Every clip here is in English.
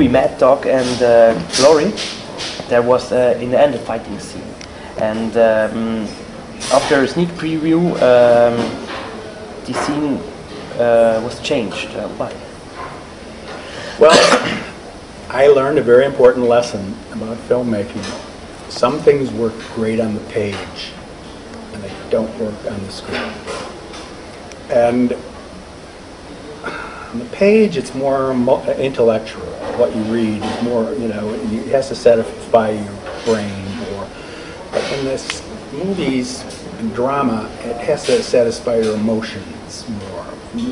movie Mad Dog and Glory, there was in the end a fighting scene, and after a sneak preview, the scene was changed. Why? Well, I learned a very important lesson about filmmaking. Some things work great on the page, and they don't work on the screen. And on the page, it's more intellectual. What you read is more, you know, it has to satisfy your brain. But in this movies and drama, it has to satisfy your emotions more.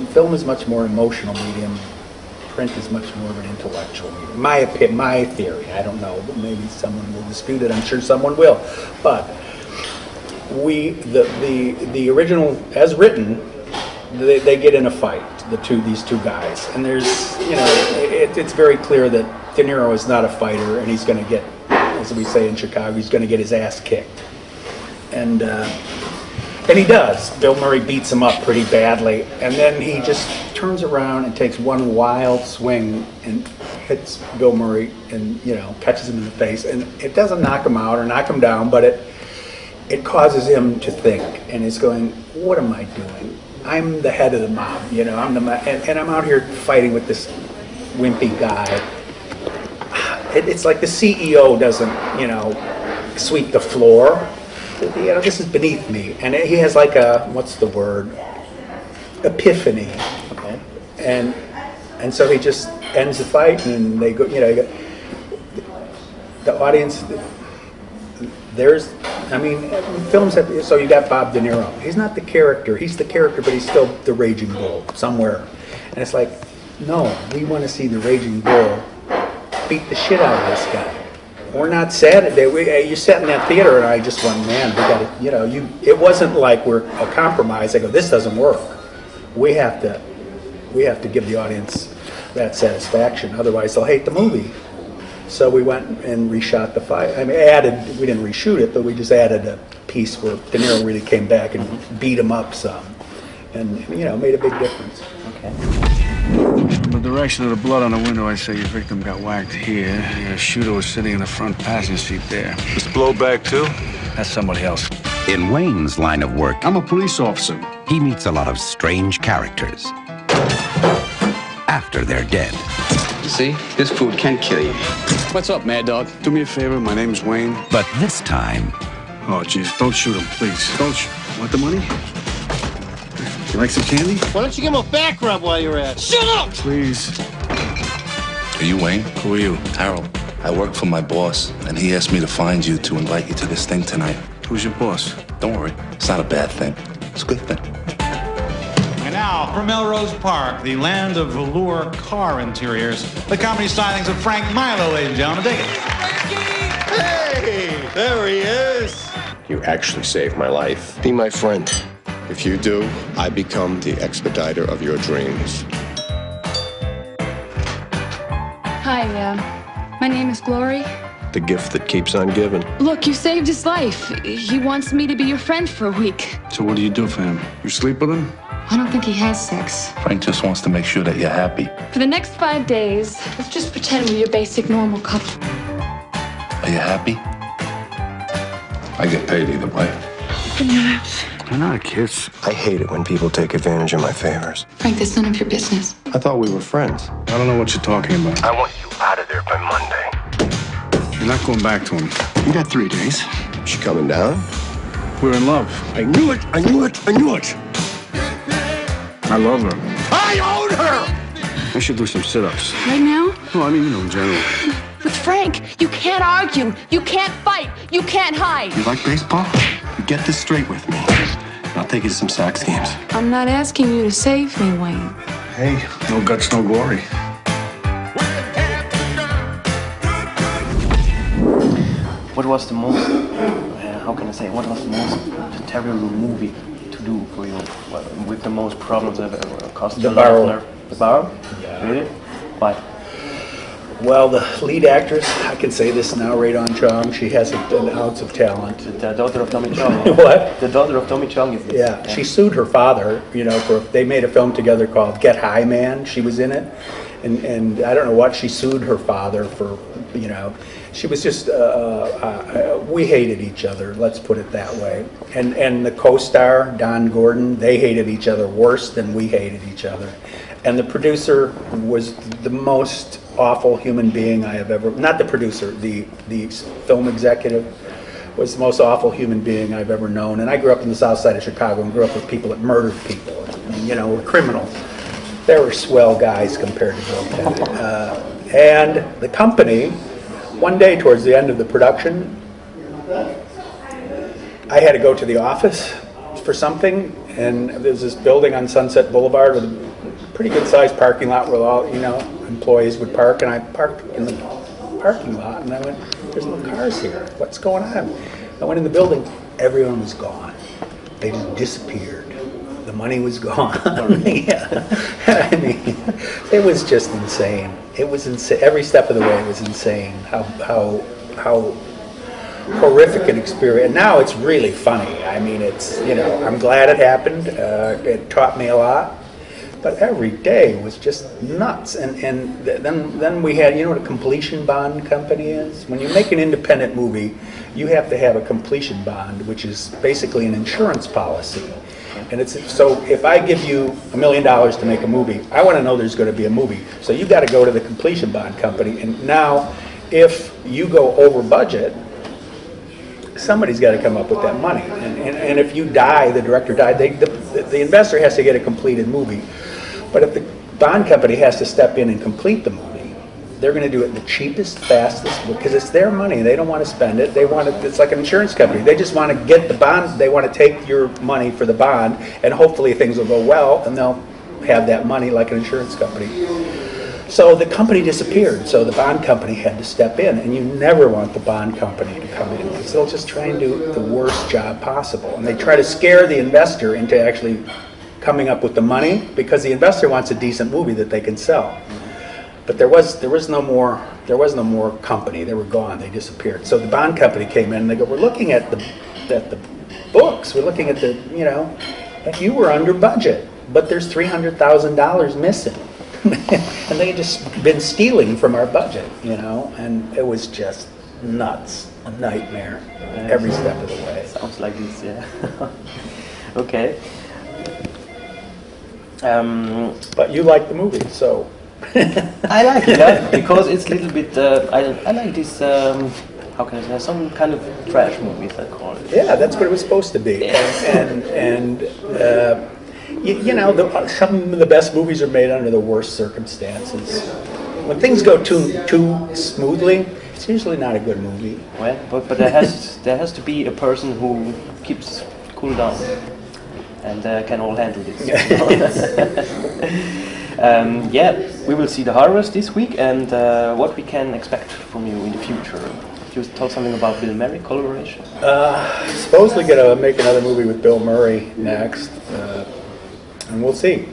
Film is much more emotional medium. Print is much more of an intellectual medium. My theory. I don't know. Maybe someone will dispute it. I'm sure someone will. But the original, as written, they get in a fight. These two guys, and there's, you know, it's very clear that De Niro is not a fighter, and he's going to get, as we say in Chicago, he's going to get his ass kicked, and he does. Bill Murray beats him up pretty badly, and then he just turns around and takes one wild swing and hits Bill Murray, and, you know, catches him in the face, and it doesn't knock him out or knock him down, but it causes him to think, and he's going, what am I doing? I'm the head of the mob, you know, and I'm out here fighting with this wimpy guy. It's like the CEO doesn't, you know, sweep the floor. You know, this is beneath me. And he has like a, what's the word? Epiphany. Okay. And so he just ends the fight, and they go, you know, the audience, I mean, films have, so you got Bob De Niro. He's not the character. He's the character, but he's still the raging bull somewhere. And it's like, no, we want to see the raging bull beat the shit out of this guy. We're not sad. You sat in that theater, and I just went, man, we got to, you know, it wasn't like we're a compromise. I go, this doesn't work. We have to give the audience that satisfaction. Otherwise, they'll hate the movie. So we went and reshot the fight. I mean, we didn't reshoot it, but we just added a piece where De Niro really came back and beat him up some. And, you know, made a big difference. Okay. From the direction of the blood on the window, I say your victim got whacked here. Your shooter was sitting in the front passenger seat there. Was the blowback too? That's somebody else. In Wayne's line of work, I'm a police officer. He meets a lot of strange characters after they're dead. See, this food can kill you. What's up, Mad Dog? Do me a favor, my name's Wayne. But this time... Oh, jeez, don't shoot him, please. Don't Want the money? You like some candy? Why don't you give him a back rub while you're at it? Shut up! Please. Are you Wayne? Who are you? Harold. I work for my boss, and he asked me to find you to invite you to this thing tonight. Who's your boss? Don't worry, it's not a bad thing. It's a good thing. And now, from Melrose Park, the land of velour car interiors, the comedy stylings of Frank Milo, ladies and gentlemen. Take it. Hey, there he is. You actually saved my life. Be my friend. If you do, I become the expediter of your dreams. Hi, my name is Glory. The gift that keeps on giving. Look, you saved his life. He wants me to be your friend for a week. So what do you do for him? You sleep with him? I don't think he has sex. Frank just wants to make sure that you're happy. For the next 5 days, let's just pretend we're your basic normal couple. Are you happy? I get paid either way. They're not a kiss. I hate it when people take advantage of my favors. Frank, that's none of your business. I thought we were friends. I don't know what you're talking about. I want you out of there by Monday. You're not going back to him. You got 3 days. She coming down? We're in love. I knew it! I knew it! I knew it! I love her. I own her! I should do some sit-ups. Right now? No, I mean, you know, in general. With Frank, you can't argue. You can't fight. You can't hide. You like baseball? You get this straight with me. I'll take you to some Sox games. I'm not asking you to save me, Wayne. Hey, no guts, no glory. What was the most, how can I say, what was the most terrible movie to do for you? With the most problems that cost The a lot of Barrel. nerve? The Barrel? Yeah. Really? Why? Well, the lead actress, I can say this now, Radon Chong, she has an ounce of talent. The daughter of Tommy Chong. What? The daughter of Tommy Chong is this. Yeah, she sued her father, you know, they made a film together called Get High Man. She was in it. and I don't know what she sued her father for. You know, she was just we hated each other. Let's put it that way. And the co-star Don Gordon, they hated each other worse than we hated each other. And the producer was the most awful human being I have ever. Not the producer, the film executive was the most awful human being I've ever known. And I grew up in the South Side of Chicago and grew up with people that murdered people. And, you know, were criminals. They were swell guys compared to Bill Pettit. And the company, one day towards the end of the production, I had to go to the office for something, and there's this building on Sunset Boulevard with a pretty good sized parking lot where all, you know, employees would park, and I parked in the parking lot, and I went, there's no cars here, what's going on? I went in the building, everyone was gone. They just disappeared. The money was gone. Yeah. I mean, it was just insane. It was insane. Every step of the way it was insane. How horrific an experience. And now it's really funny. I mean, it's, you know, I'm glad it happened. It taught me a lot. But every day was just nuts. And then we had, you know what a completion bond company is? When you make an independent movie, you have to have a completion bond, which is basically an insurance policy. And it's so if I give you $1 million to make a movie, I want to know there's going to be a movie. So you got to go to the completion bond company. And now, if you go over budget, somebody's got to come up with that money. And if you die, the director died, the investor has to get a completed movie. But if the bond company has to step in and complete the movie, they're going to do it the cheapest, fastest, because it's their money. They don't want to spend it. They want it. It's like an insurance company. They just want to get the bond. They want to take your money for the bond, and hopefully things will go well, and they'll have that money like an insurance company. So the company disappeared. So the bond company had to step in, and you never want the bond company to come in because they'll just try and do the worst job possible, and they try to scare the investor into actually coming up with the money because the investor wants a decent movie that they can sell. But there was no more company. They were gone. They disappeared. So the bond company came in and they go, we're looking at the books. We're looking at the, you know, and you were under budget, but there's $300,000 missing. And they had just been stealing from our budget, you know, and it was just nuts, a nightmare, every step of the way. Sounds like this, yeah. Okay. But you like the movie, so. I like it because it's a little bit. I like this. How can I say? Some kind of trash movies, I call it. Yeah, that's what it was supposed to be. And you know, some of the best movies are made under the worst circumstances. When things go too smoothly, it's usually not a good movie. Well, but there has to be a person who keeps cool down and can all handle this. Yeah, we will see The Harvest this week, and what we can expect from you in the future. You told something about Bill Murray collaboration. Supposedly going to make another movie with Bill Murray next, and we'll see.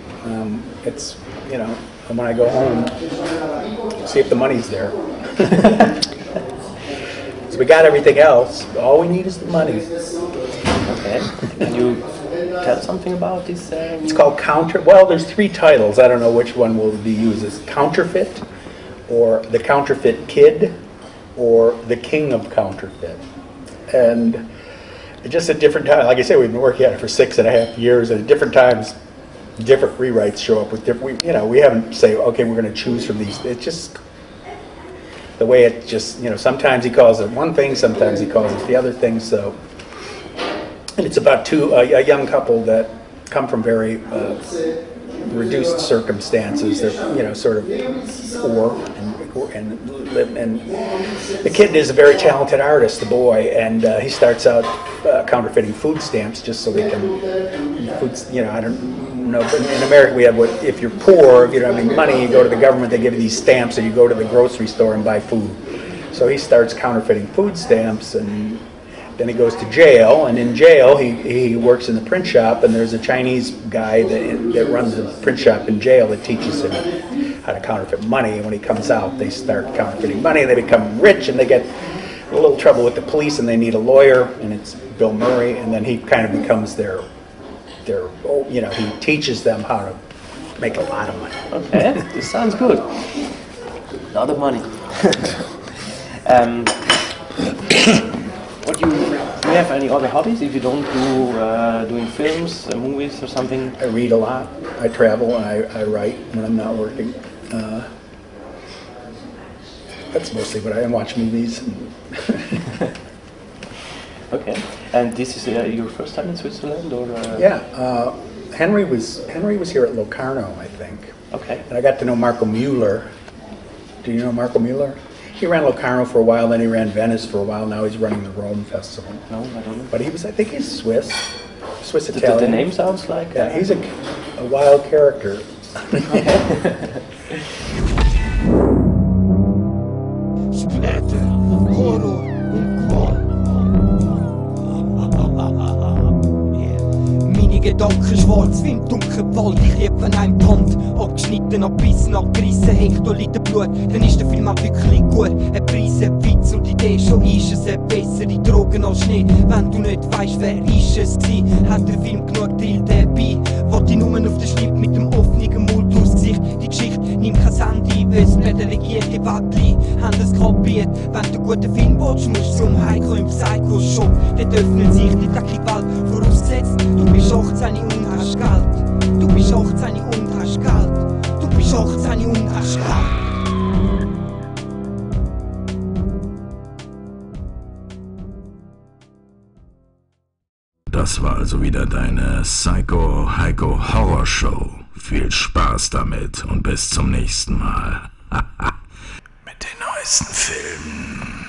It's, you know, when I go home, see if the money's there. So we got everything else. All we need is the money. Okay. Can you tell something about this? It's called Well, there's 3 titles. I don't know which one will be used. It's Counterfeit, or The Counterfeit Kid, or The King of Counterfeit. And just at different times, like I said, we've been working on it for 6.5 years, and at different times, different rewrites show up with different. We haven't say, okay, we're going to choose from these. It's just the way it just, you know. Sometimes he calls it one thing, sometimes he calls it the other thing. So. And it's about a young couple that come from very reduced circumstances. They're, you know, sort of poor and live. And the kid is a very talented artist, the boy, and he starts out counterfeiting food stamps just so he can. You know, I don't know. But in America, we have what if you're poor, if you don't have any money, you go to the government, they give you these stamps, or you go to the grocery store and buy food. So he starts counterfeiting food stamps, and then he goes to jail, and in jail he works in the print shop, and there's a Chinese guy that runs the print shop in jail that teaches him how to counterfeit money. And when he comes out, they start counterfeiting money, and they become rich, and they get a little trouble with the police, and they need a lawyer, and it's Bill Murray, and then he kind of becomes their you know, he teaches them how to Make a lot of money. Okay, this sounds good. A lot of money. Do you have any other hobbies if you don't do doing films, movies or something? I read a lot. I travel and I write when I'm not working. That's mostly what I watch movies. Okay. And this is your first time in Switzerland, or? Yeah. Henry was here at Locarno, I think. Okay. And I got to know Marco Mueller. Do you know Marco Mueller? He ran Locarno for a while, then he ran Venice for a while. Now he's running the Rome Festival. No, I don't know. But I think he's Swiss Italian. The name sounds like. Yeah, he's a wild character. Splatter, horror und Qual. Meine Gedanken schwarz wie im dunklen Wald. Ich lieb an einem Band, abgeschnitten, abbissen, abgerissen, Hektoliter Blut. Dann ist der Film auch wirklich gut. Ein Preis, ein Witz und die Idee, schon ist es eine bessere Drogen als Schnee. Wenn du nicht weißt, wer ist es gewesen, hat der Film genug Teil dabei. Wollte ich nur auf den Schnitt mit dem offenen Mund durchs Gesicht. Die Geschichte nimmt kein Handy, weil es nicht delegierte Wattli haben es kapiert. Wenn du einen guten Film willst, musst du zum Heiko im Psycho-Shop. Dort öffnet sich die Welt, vorausgesetzt, du bist 18 und hast Geld. Du bist 18 und hast Geld. Du bist 18 und hast Geld. Das war also wieder deine Psycho-Heiko-Horror-Show. Viel Spaß damit und bis zum nächsten Mal. Mit den neuesten Filmen.